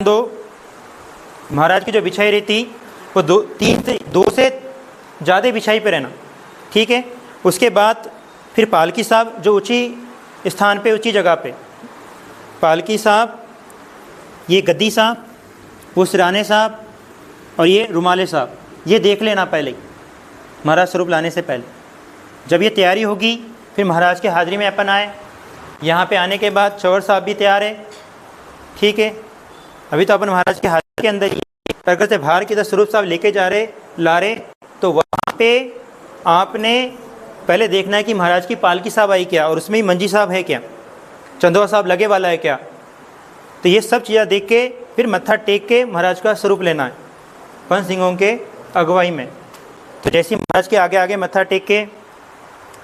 दो, महाराज की जो बिछाई रहती वो दो से ज़्यादा बिछाई पे रहना, ठीक है। उसके बाद फिर पालकी साहब जो ऊंची स्थान पे, ऊंची जगह पे, पालकी साहब, ये गद्दी साहब, वो सिराने साहब और ये रुमाले साहब, ये देख लेना पहले ही महाराज स्वरूप लाने से पहले। जब ये तैयारी होगी फिर महाराज के हाजिरी में अपन आए। यहाँ पे आने के बाद चौर साहब भी तैयार है, ठीक है। अभी तो अपन महाराज के हाजिरी के अंदर ही, अगर से बाहर की तरफ स्वरूप साहब लेके ला रहे तो वहाँ पे आपने पहले देखना है कि महाराज की पालकी साहब आई क्या, और उसमें ही मंजी साहब है क्या, चंदवा साहब लगे वाला है क्या। तो ये सब चीज़ें देख के फिर मत्था टेक के महाराज का स्वरूप लेना है पंच सिंहों के अगुवाई में। तो जैसे महाराज के आगे आगे मत्था टेक के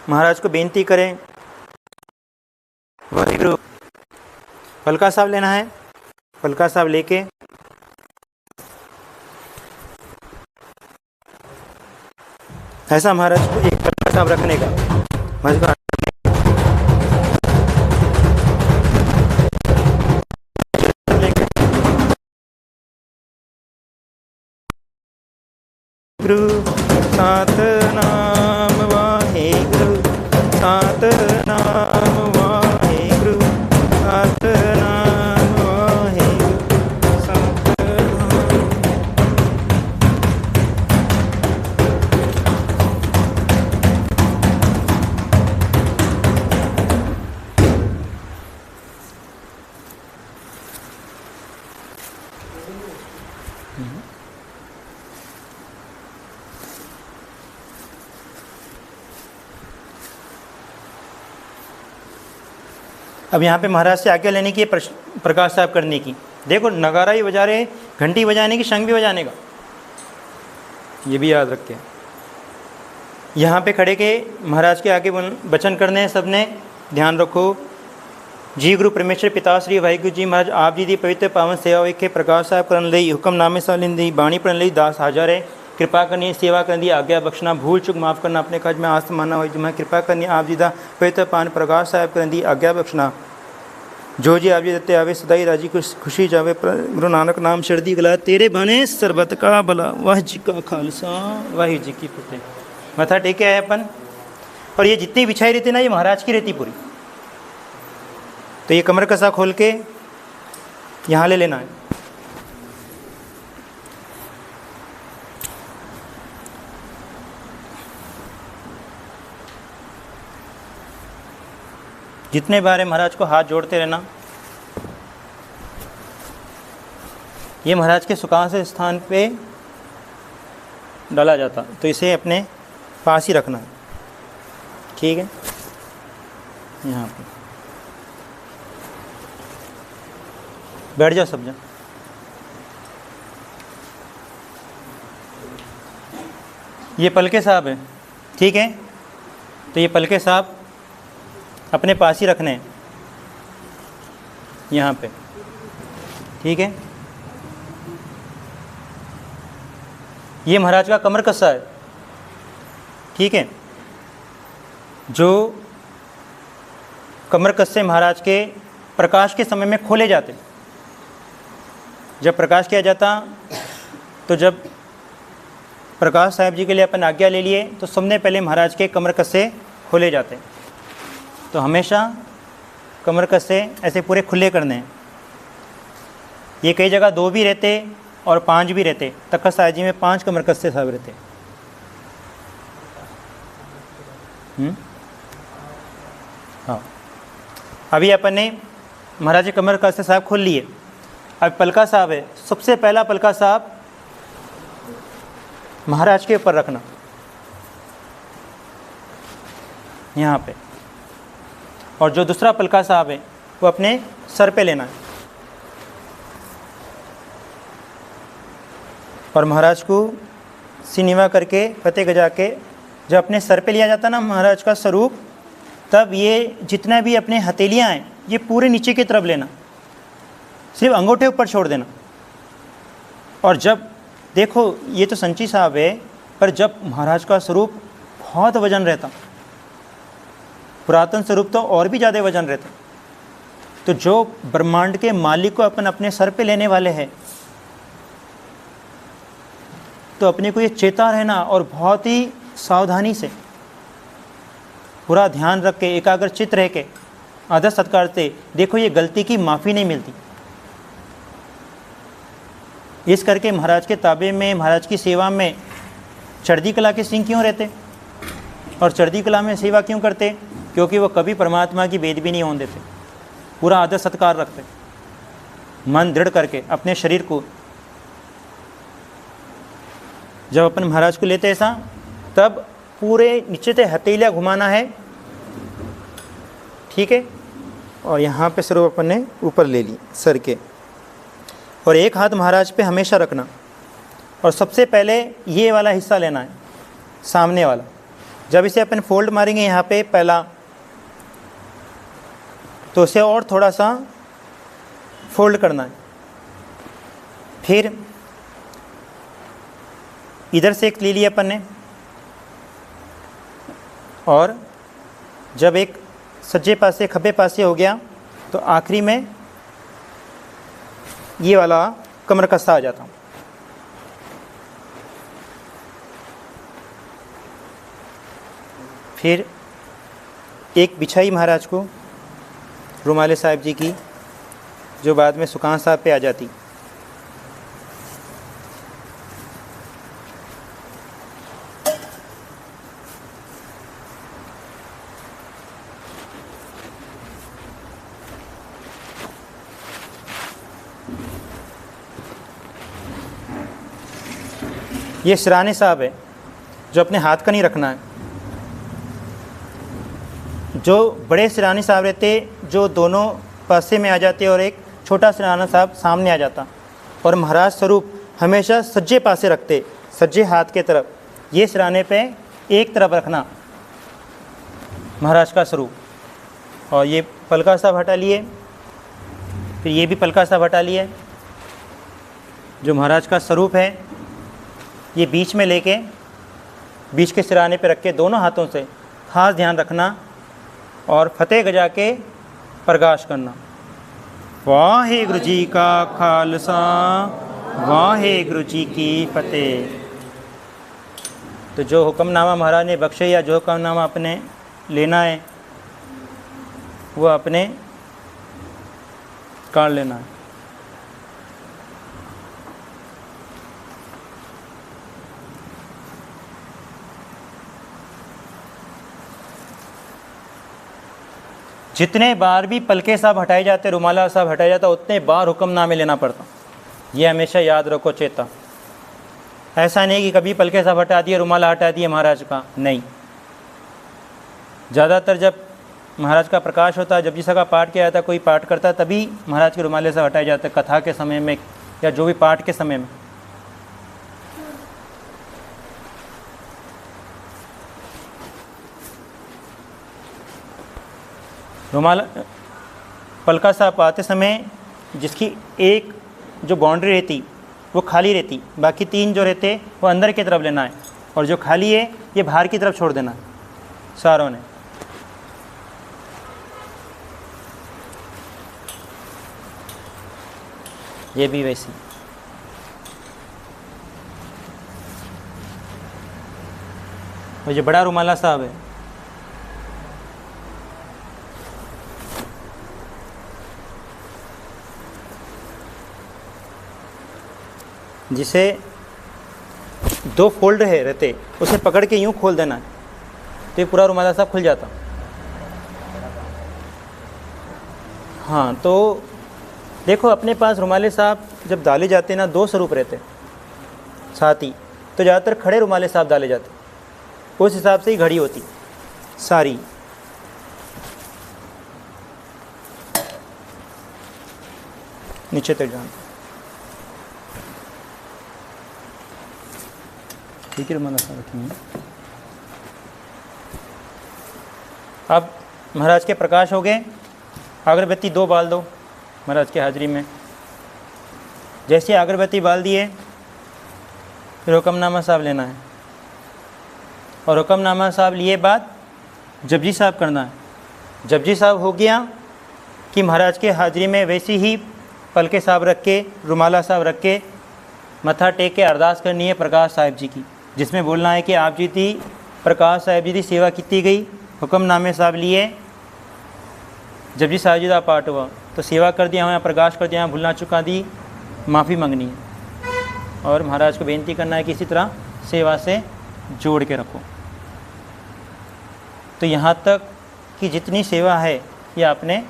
महाराज को बेनती करें, वाहिगुरु। पलका साहब लेना है, पलका साहब लेके ऐसा महाराज को एक पलका साहब रखने का, महाराज को गुरु सतनाम वाहिगुरु, सतनाम वाहिगुरु, सतनाम वाहिगुरु, सतनाम। अब यहाँ पे महाराज से आज्ञा लेने की, प्रकाश साहब करने की। देखो नगारा ही बजा रहे, घंटी बजाने की, शंख भी बजाने का, ये भी याद रखें। यहाँ पे खड़े के महाराज के आगे वचन करने हैं सबने, ध्यान रखो। जी गुरु परमेश्वर पिता श्री वाहिगुरु जी महाराज आप जी दी पवित्र पावन सेवा वेखे प्रकाश साहब करन लई हुक्मनामे साल दी बाणी पढ़न लई दास हाजर है। कृपा करनी, सेवा करनी, आज्ञा बख्शना, भूल चुक माफ़ करना, अपने काज में आस्त मानना हो जुमा कृपा करनी। आप जी दा पवित्र पान प्रकाश साहब करन दी आज्ञा बख्शना, जो जी आप जी दत्ते आवे सदाई राजी खुशी जावे। गुरु नानक नाम शरदी गला तेरे बने सरबत का भला, वाह जी का खालसा वाह जी की फतेह। मथा टेके आए अपन, और ये जितनी बिछाई रहती ना ये महाराज की रहती पूरी। तो ये कमर कसा खोल के यहाँ ले लेना है। जितने बार महाराज को हाथ जोड़ते रहना। ये महाराज के सुखासन स्थान पे डाला जाता, तो इसे अपने पास ही रखना है, ठीक है। यहाँ पे बैठ जाओ सब जन। ये पलके साहब है, ठीक है। तो ये पलके साहब अपने पास ही रखने हैं यहाँ पे, ठीक है। ये महाराज का कमर कस्सा है, ठीक है। जो कमर कस्से महाराज के प्रकाश के समय में खोले जाते। जब प्रकाश किया जाता, तो जब प्रकाश साहब जी के लिए अपन आज्ञा ले लिए तो सबने पहले महाराज के कमर कस्से खोले जाते। तो हमेशा कमर कस्से ऐसे पूरे खुले करने हैं। ये कई जगह 2 भी रहते और 5 भी रहते। तखत साहिब जी में 5 कमर कस्से साहब रहते। हाँ, अभी अपन ने महाराज के कमर कस्से साहब खोल लिए। अब पलका साहब है, सबसे पहला पलका साहब महाराज के ऊपर रखना यहाँ पे, और जो दूसरा पलका साहब है वो अपने सर पे लेना है। और महाराज को सिनेमा करके फतेह गजा के जब अपने सर पे लिया जाता ना महाराज का स्वरूप, तब ये जितना भी अपने हथेलियाँ हैं ये पूरे नीचे की तरफ लेना, सिर्फ अंगूठे ऊपर छोड़ देना। और जब देखो ये तो संची साहब है, पर जब महाराज का स्वरूप बहुत वजन रहता, पुरातन स्वरूप तो और भी ज़्यादा वजन रहता, तो जो ब्रह्मांड के मालिक को अपन अपने सर पे लेने वाले हैं, तो अपने को ये चेता रहना और बहुत ही सावधानी से पूरा ध्यान रख के एकाग्रचित रह के आदर सत्कार से देखो, ये गलती की माफ़ी नहीं मिलती। इस करके महाराज के ताबे में, महाराज की सेवा में चढ़ती कला के सिंह क्यों रहते और चढ़ती कला में सेवा क्यों करते? क्योंकि वो कभी परमात्मा की बेद भी नहीं होने देते, पूरा आदर सत्कार रखते, मन दृढ़ करके अपने शरीर को। जब अपन महाराज को लेते ऐसा, तब पूरे नीचे से हथेलियाँ घुमाना है, ठीक है, और यहाँ पे स्वरूप अपन ने ऊपर ले ली सर के, और एक हाथ महाराज पे हमेशा रखना, और सबसे पहले ये वाला हिस्सा लेना है, सामने वाला। जब इसे अपन फोल्ड मारेंगे यहाँ पे पहला, तो उसे और थोड़ा सा फोल्ड करना है। फिर इधर से एक ले लिया अपन ने, और जब एक सज्जे पासे खब्बे पासे हो गया, तो आखिरी में ये वाला कमर कस्सा आ जाता। फिर एक बिछाई महाराज को रुमाले साहब जी की, जो बाद में सुकान साहब पे आ जाती। ये सिराने साहब है, जो अपने हाथ का नहीं रखना है। जो बड़े सिराने साहब रहते, जो दोनों पासे में आ जाते, और एक छोटा सिराना साहब सामने आ जाता, और महाराज स्वरूप हमेशा सज्जे पासे रखते, सज्जे हाथ के तरफ। ये सिराने पे एक तरफ रखना महाराज का स्वरूप। और ये पलका साहब हटा लिए, फिर ये भी पलका साहब हटा लिए। जो महाराज का स्वरूप है, ये बीच में लेके, बीच के सिराने पे रख के दोनों हाथों से खास ध्यान रखना, और फतेह गजा के प्रकाश करना। वाहेगुरु जी का खालसा, वाहेगुरु जी की फतेह। तो जो हुक्मनामा महाराज ने बख्शे, या जो हुक्मनामा अपने लेना है, वो अपने काट लेना है। जितने बार भी पलके साहब हटाए जाते, रुमाला साहब हटाया जाता, उतने बार हुक्मनामे लेना पड़ता। ये हमेशा याद रखो चेता। ऐसा नहीं कि कभी पलके साहब हटा दिए, रुमाला हटा दिए महाराज का, नहीं। ज़्यादातर जब महाराज का प्रकाश होता, जब जिस का पाठ किया जाता, कोई पाठ करता, तभी महाराज के रुमाले साहब हटाए जाते, कथा के समय में या जो भी पाठ के समय में। रुमाल पलका साहब आते समय जिसकी एक जो बाउंड्री रहती वो खाली रहती, बाकी तीन जो रहते वो अंदर की तरफ लेना है, और जो खाली है ये बाहर की तरफ छोड़ देना है सारों ने। ये भी वैसी। वो जो बड़ा रुमाला साहब है, जिसे दो फोल्ड रहते, उसे पकड़ के यूँ खोल देना है, तो ये पूरा रुमाला साहब खुल जाता। हाँ, तो देखो अपने पास रुमाले साहब जब डाले जाते ना, दो स्वरूप रहते साथ ही, तो ज़्यादातर खड़े रुमाले साहब डाले जाते, उस हिसाब से ही घड़ी होती सारी। नीचे तक जाना, ठीक है, रुमाला साहब रखेंगे। अब महाराज के प्रकाश हो गए, अगरबत्ती दो बाल दो महाराज की हाजिरी में। जैसे अगरबत्ती बाल दिए, फिर हुक्मनामा साहब लेना है, और हुक्मनामा साहब लिए बाद जपजी साहब करना है। जपजी साहब हो गया कि महाराज के हाज़िरी में वैसे ही पलके साहब रख के, रुमाला साहब रख के, मत्था टेक के अरदास करनी है प्रकाश साहिब जी की, जिसमें बोलना है कि आप जी दी प्रकाश साहिब जी की सेवा की गई, हुक्मनामे साहब लिए, जब जी साहिब जी का पाठ हुआ तो सेवा कर दिया हमें, प्रकाश कर दिया, भूलना चुका दी, माफ़ी मांगनी है और महाराज को बेनती करना है कि इसी तरह सेवा से जोड़ के रखो। तो यहाँ तक कि जितनी सेवा है ये आपने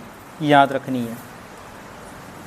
याद रखनी है।